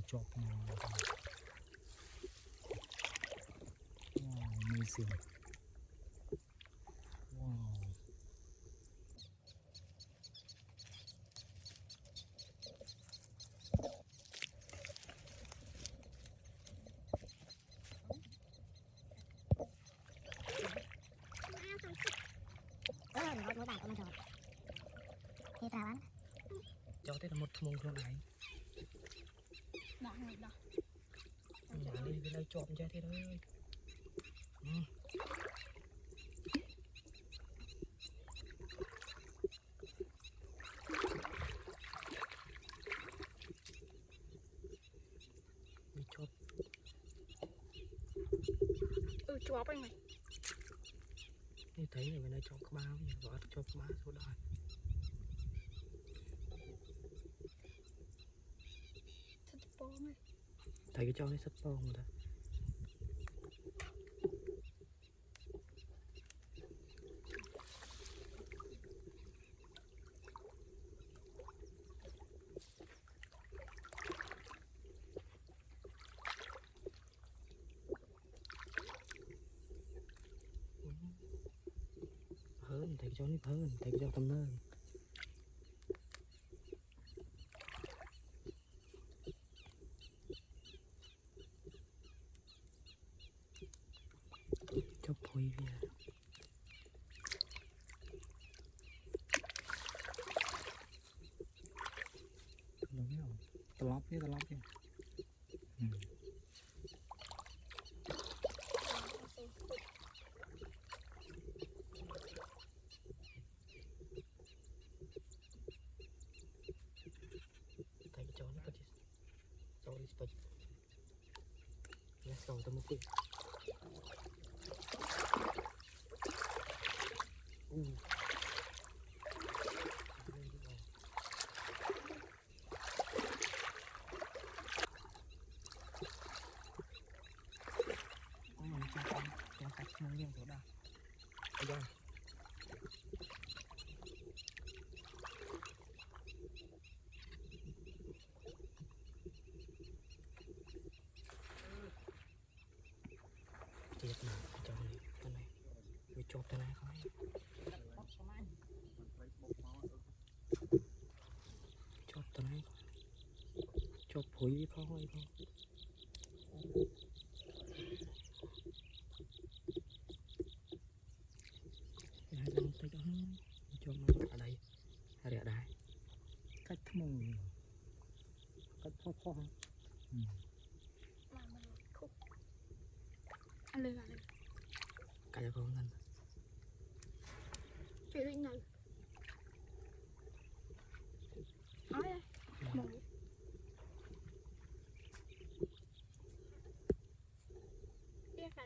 chọc nào wow, amazing wow. Cho thế là một thùng luôn này nhà đi cái này trộm ra thế đấy đi chộp chộp anh này như thấy này bên đây chộp ba bây giờ gọi chộp má số đời thấy cái cho nó sắp bông rồi đó hơn thấy cho nó hơn thấy cho tầm nơi cho phôi về đúng không tao lóp chứ let's go to movie. Mình cho khách nguyên nhân chỗ đó. Bây giờ chết mà cho này cái này bị chốt cái này không chốt cái này chốt phối không hay không hai lần tay đó cho nó ở đây hay ở đây cách mùng cách phó ăn lên cả cho con ngân chuyện gì này nói đây mồi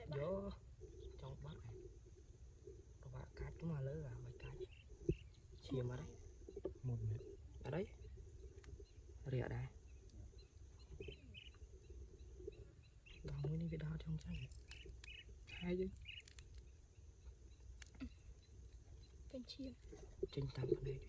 vô trong bát này các bạn cá chúng mà lớn là mấy cá chìm ở đấy một mét ở đấy ở đây đào mới đi cái đào trong trái hai chứ trên chim trên tàu ở đây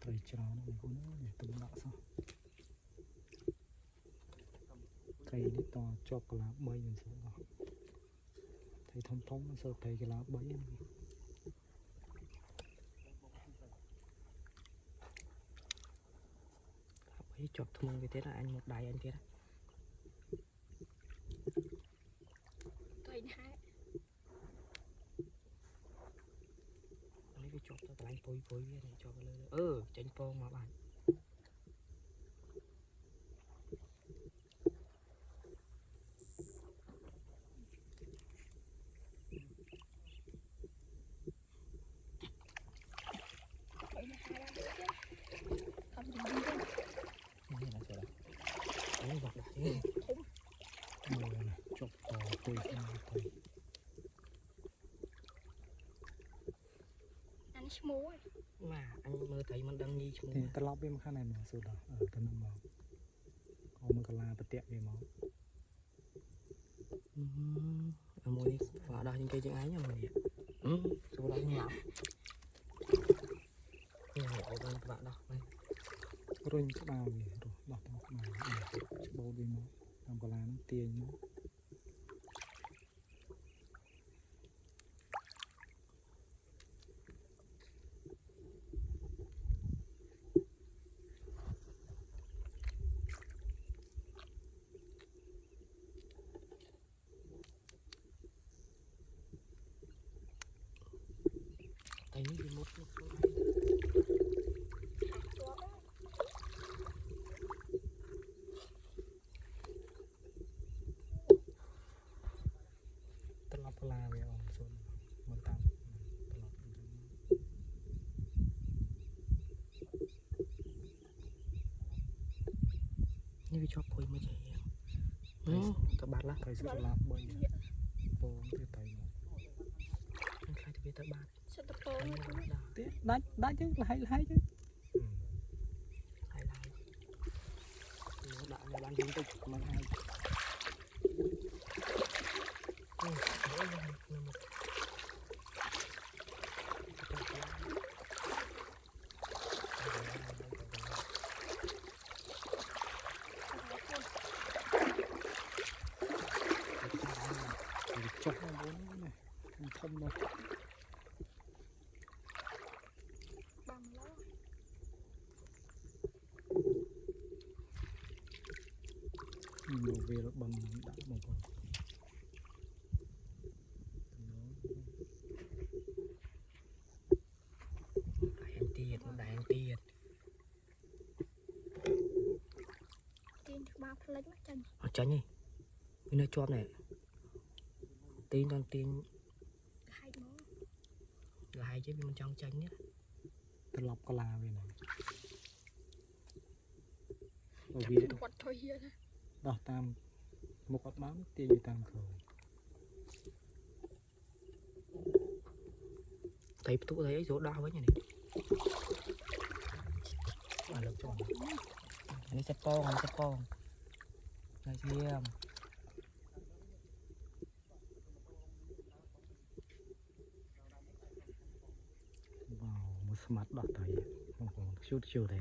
thầy cho nó mình cũng để tung lạ sao thầy đi to cho cái lá bay mình sẽ vào thầy thông thống sợ thầy cái lá bay ấy chọc thùng như thế là anh một đài anh kia đó tùy hai lấy cái chọc cho anh phối với này cho cái tránh phong mà bạn chọc to tươi không tươi mua ấy. mà anh mơ thấy mình đang nghi chung thì ta lọc bên khăn này mà sụt đó ở ta nằm vào có một cái là bật tiệm về máu ở môi vào đây những cây chân ái nha mọi người số đó như nào như nhỏ bên các bạn đâu đây rồi những cái bao gì rồi đọc một mà bầu đi máu làm cái là nó tiền nó thấy như một Hạt chúa ấy. ta lọc cái là về ông sụt mình tạm ta lọc như cái chóp phôi mới chạy các bạn là thấy sự lọc bởi bố thì thấy nó anh khai thì biết các bạn Sao tập bố như thế? đánh chứ là hay chứ hay là nó đã nhà bạn chúng tôi mà hay chọc nó bốn này không đâu Bằng lắm. nhiều về nó bằng đã một con đại anh tiệt Tiên được bao lấy mắt chân. ở tránh đi bên nơi chóp này tin đang tin Hai món. là hai chứ bên trong tránh nhé ta lọc cái là về này bởi Chặt vì một quạt thôi hiền. đó tam một con bám tiền như tam khởi thấy tụ thấy số đau với nhà này à lực cho anh sẽ con này xem vào một smart đỏ thấy không có chút chiều đấy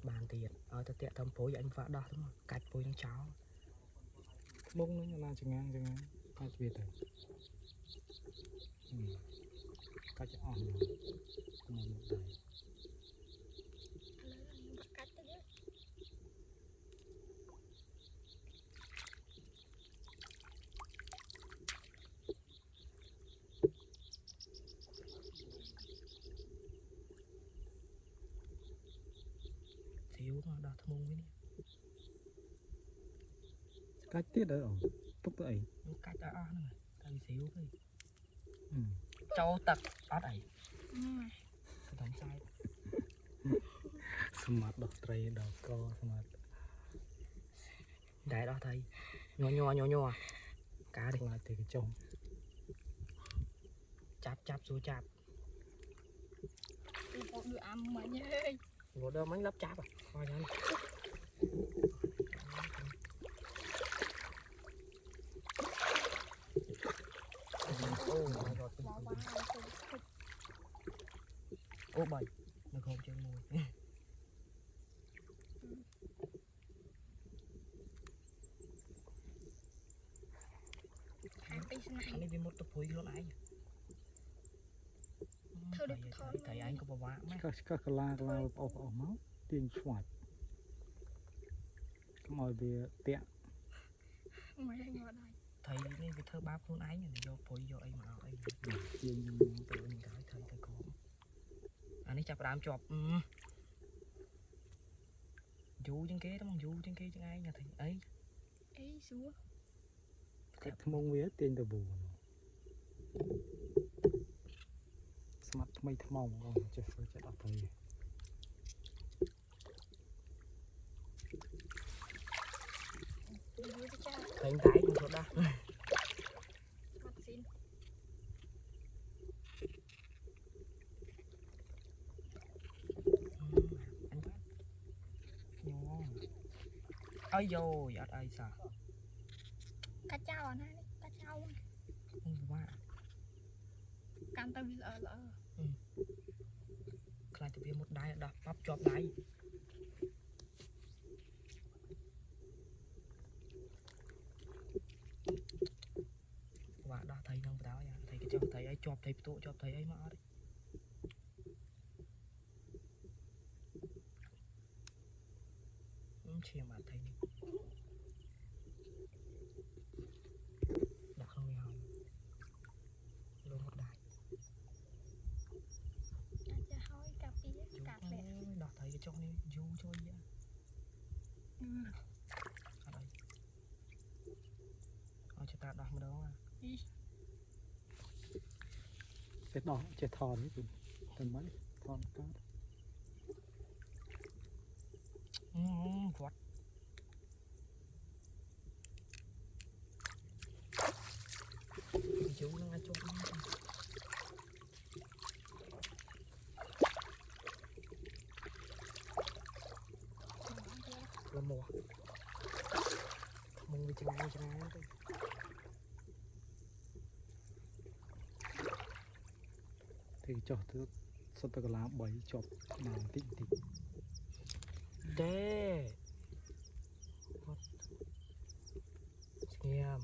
bàn tiền ở ta tiện thâm phố anh vợ đó đúng không cạch phôi trong cháu bông nó như là chừng ngang cách việt rồi cách cho on một đầy Lấy là những bạc cắt đấy. xíu mà đỏ thâm với cách tiết ở túc ấy nó cạch đã on rồi tay xíu thôi châu tật ót ấy tổng sai smart đỏ tray đỏ co smart đấy đó thầy nhỏ cá đi lại thì cái chồng chạp xuống chạp Một người ăn mà nhơi. một đôi mấy lớp chạp à coi nha ô bảy nó không trên môi Hai tí này. anh đi với một tập phối luôn anh Thôi được thôi. thầy anh có bảo vã mấy các cái la ở máu tiền xoạt mọi về tiện Mày hay ngồi đây. thầy nên cái thơ báp luôn anh này do phối do anh mà anh tiền tự mình thầy có anh ấy chập đám chọp dù chân kế đó mà dù chân kế chân ai nhà thầy ấy Ê xuống. cái mông vía tiền từ bù smart mấy thằng mông còn chơi phơi chạy đọc thầy thầy anh tái một số đá Mặt xin. ai vô dạ ai sao កាច់ចោលអាណានេះកាច់ចោល không quá កាន់ទៅវាល្អ ខ្លាចទៅវាមុតដៃដោះប៉ាប់ជាប់ដៃបាទដោះថៃនឹងបដ ாய் ថៃគេចុះថៃអីជាប់ថៃផ្ទក់ជាប់ថៃអីមកអត់ឈាមអត់ថៃនេះដាក់ក្នុងនេះហើយលោកមុតដៃ អាចจะហើយកាពីកាត់លែ ដោះថៃគេចុះនេះយូរជួយអត់អីអត់ចេះតាដោះម្ដង ចេះដោះចេះថននេះទៅមិនថនកើត គាត់ យូរនឹងអាចជាប់ là mùa mình bị chừng ai thôi thì cho thứ sắp tới lá bảy chọc màu tịnh tịnh đê nghe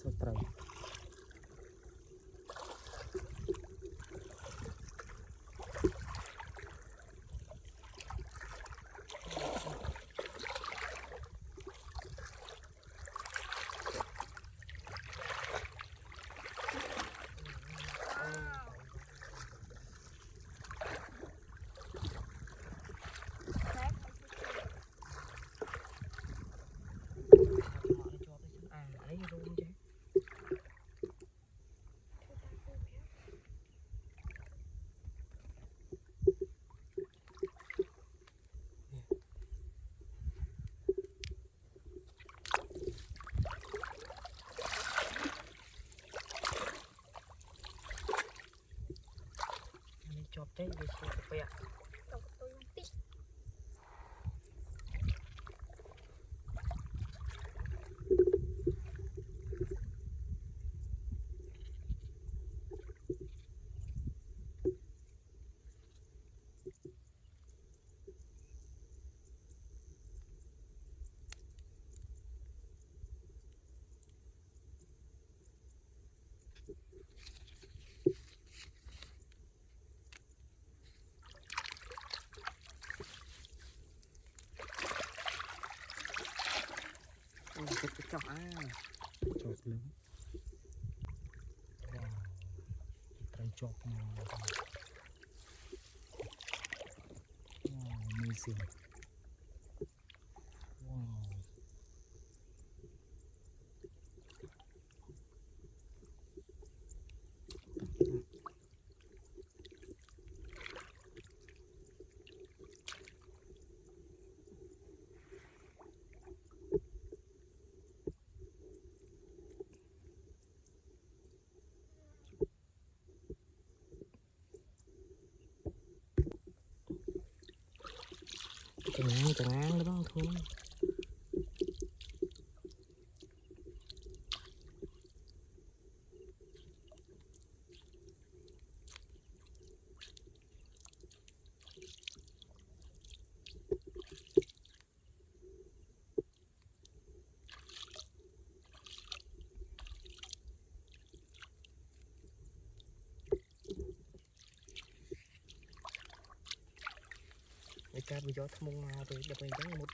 sắp tới chọp thế vì sao phải bẹt Tao có tôi tí. cái chọc chọc lớn wow tay chọc màu wow amazing wow chẳng án đó thôi cái video thăm mong nào thì được mình đánh một